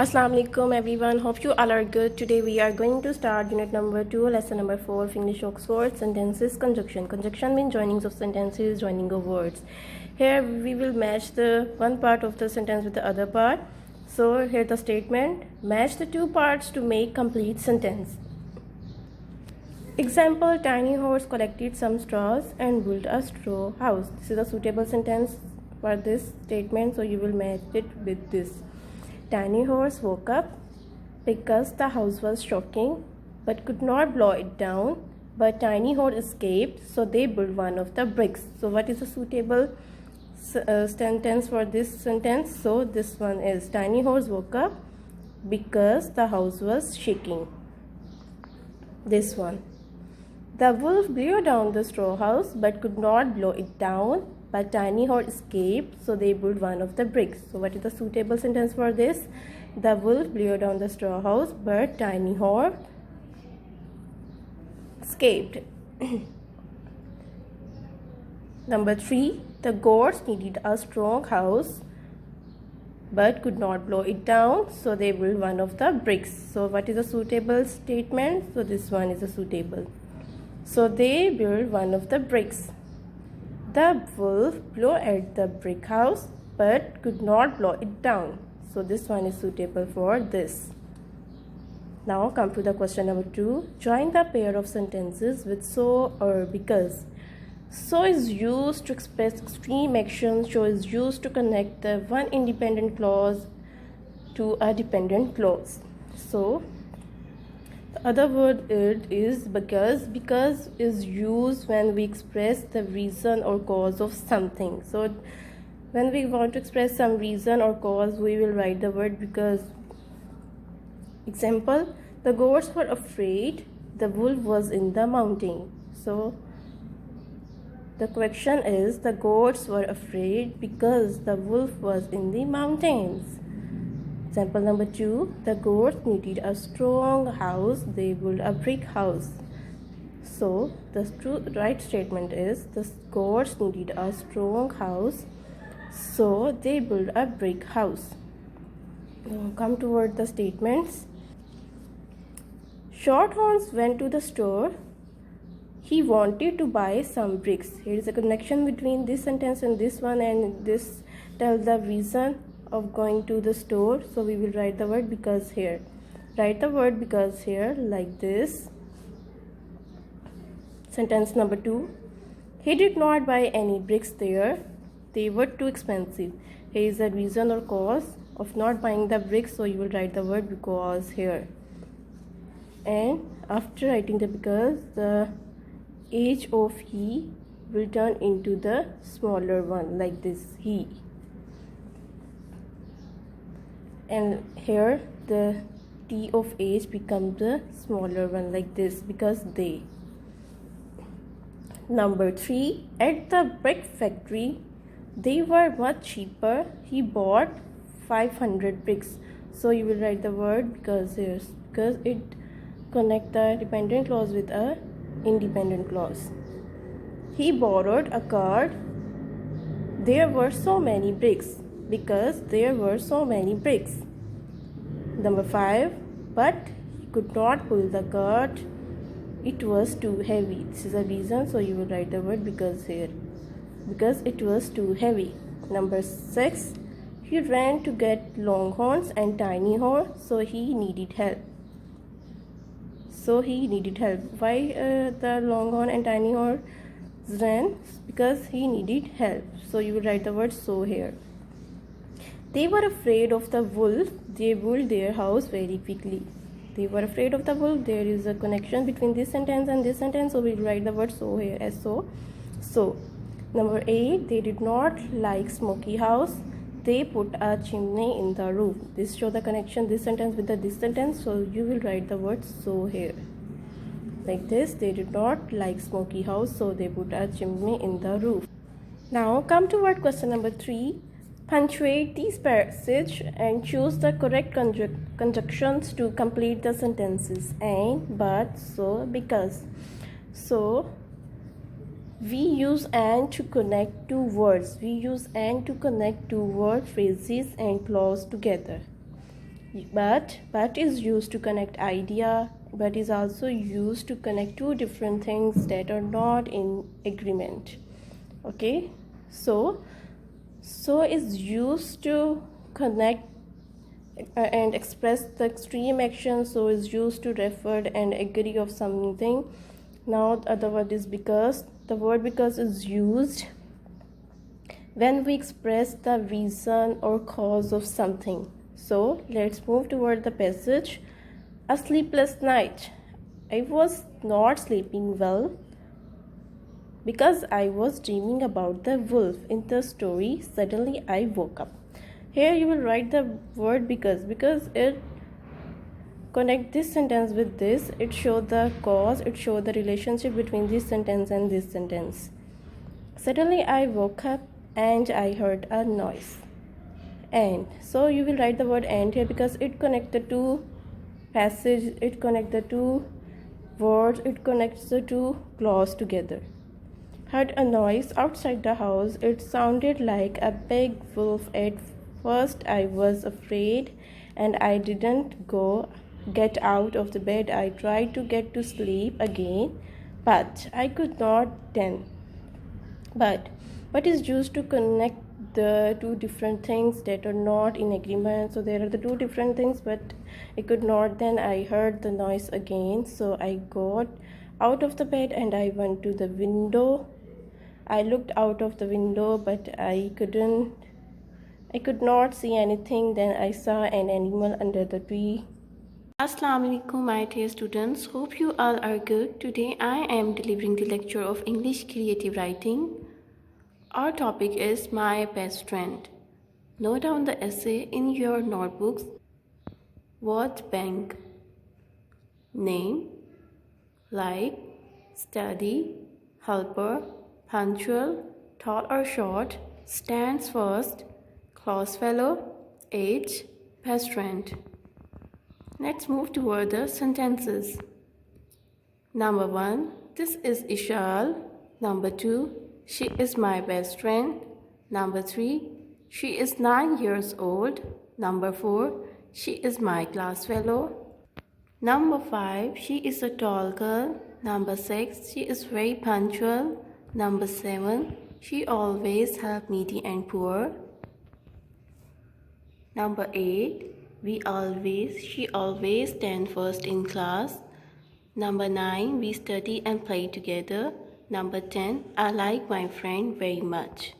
Assalamu alaikum everyone, hope you all are good. Today we are going to start unit number 2, lesson number 4 of English Oxford, sentences conjunction. Conjunction means joinings of sentences, joining of words. Here we will match the one part of the sentence with the other part. So here the statement, match the two parts to make complete sentence. Example, tiny horse collected some straws and built a straw house. This is a suitable sentence for this statement, so you will match it with this. Tiny horse woke up because the house was shocking but could not blow it down. But tiny horse escaped, so they built one of the bricks. So what is a suitable sentence for this sentence? So this one is, tiny horse woke up because the house was shaking. This one, the wolf blew down the straw house but could not blow it down. But tiny horse escaped, so they built one of the bricks. So what is the suitable sentence for this? The wolf blew down the straw house, but tiny horse escaped. Number 3, the goats needed a strong house but could not blow it down, so they built one of the bricks. So what is a suitable statement? So this one is a suitable. So they built one of the bricks. The wolf blew at the brick house but could not blow it down. So this one is suitable for this. Now come to the question number 2. Join the pair of sentences with so or because. So is used to express extreme action. So is used to connect the one independent clause to a dependent clause. So the other word it is because. Because is used when we express the reason or cause of something. So when we want to express some reason or cause, we will write the word because. Example, the goats were afraid the wolf was in the mountain. So the question is, the goats were afraid because the wolf was in the mountains. Example number 2, the goats needed a strong house, they built a brick house. So the right statement is, the goats needed a strong house, so they built a brick house. Now come toward the statements. Shorthorns went to the store. He wanted to buy some bricks. Here is a connection between this sentence and this one, and this tells the reason of going to the store. So we will write the word because here. Write the word because here like this. Sentence number 2. He did not buy any bricks there. They were too expensive. Here is the reason or cause of not buying the bricks. So you will write the word because here. And after writing the because, the age of he will turn into the smaller one like this, he. And here the T of age becomes the smaller one like this because they. Number 3, at the brick factory they were much cheaper. He bought 500 bricks. So you will write the word because here, because it connect the dependent clause with a independent clause. He borrowed a car. There were so many bricks because there were so many bricks. Number 5, but he could not pull the cart. It was too heavy. This is a reason, so you will write the word because here, because it was too heavy. Number 6, he ran to get Longhorns and Tiny Horse, so he needed help. So he needed help. Why the Longhorn and Tiny Horse ran? Because he needed help. So you will write the word so here. They were afraid of the wolf. They built their house very quickly. They were afraid of the wolf. There is a connection between this sentence and this sentence. So we will write the word so here as so. So number 8, they did not like smoky house. They put a chimney in the roof. This shows the connection, this sentence with this sentence. So you will write the word so here. Like this, they did not like smoky house, so they put a chimney in the roof. Now come to word question number 3. Punctuate these passage and choose the correct conjunctions to complete the sentences. And, but, so, because. So we use and to connect two words. We use and to connect two word phrases and clause together. but is used to connect idea, but is also used to connect two different things that are not in agreement. Okay, so is used to connect and express the extreme action, so is used to refer and agree of something. Now the other word is because. The word because is used when we express the reason or cause of something. So let's move toward the passage. A sleepless night. I was not sleeping well because I was dreaming about the wolf in the story. Suddenly I woke up. Here you will write the word because it connect this sentence with this. It show the cause, it show the relationship between this sentence and this sentence. Suddenly I woke up and I heard a noise. And so you will write the word and here because it connects the two passage, it connects the two words, it connects the two clause together. Heard a noise outside the house. It sounded like a big wolf. At first I was afraid and I didn't get out of the bed. I tried to get to sleep again, but I could not then. But is used to connect the two different things that are not in agreement. So there are the two different things, but I could not then. I heard the noise again, so I got out of the bed and I went to the window. I looked out of the window, but I could not see anything. Then I saw an animal under the tree. Assalamu alaikum, my dear students. Hope you all are good. Today I am delivering the lecture of English Creative Writing. Our topic is My Best Friend. Note down the essay in your notebooks. Word bank. Name, like, study, helper, punctual, tall or short, stands first, close fellow, age, best friend. Let's move toward the sentences. Number 1, this is Ishal. Number 2, she is my best friend. Number 3, she is 9 years old. Number 4, she is my class fellow. Number 5, she is a tall girl. Number 6, she is very punctual. Number 7, she always helps needy and poor. Number 8, she always stand first in class. Number 9, we study and play together. Number 10, I like my friend very much.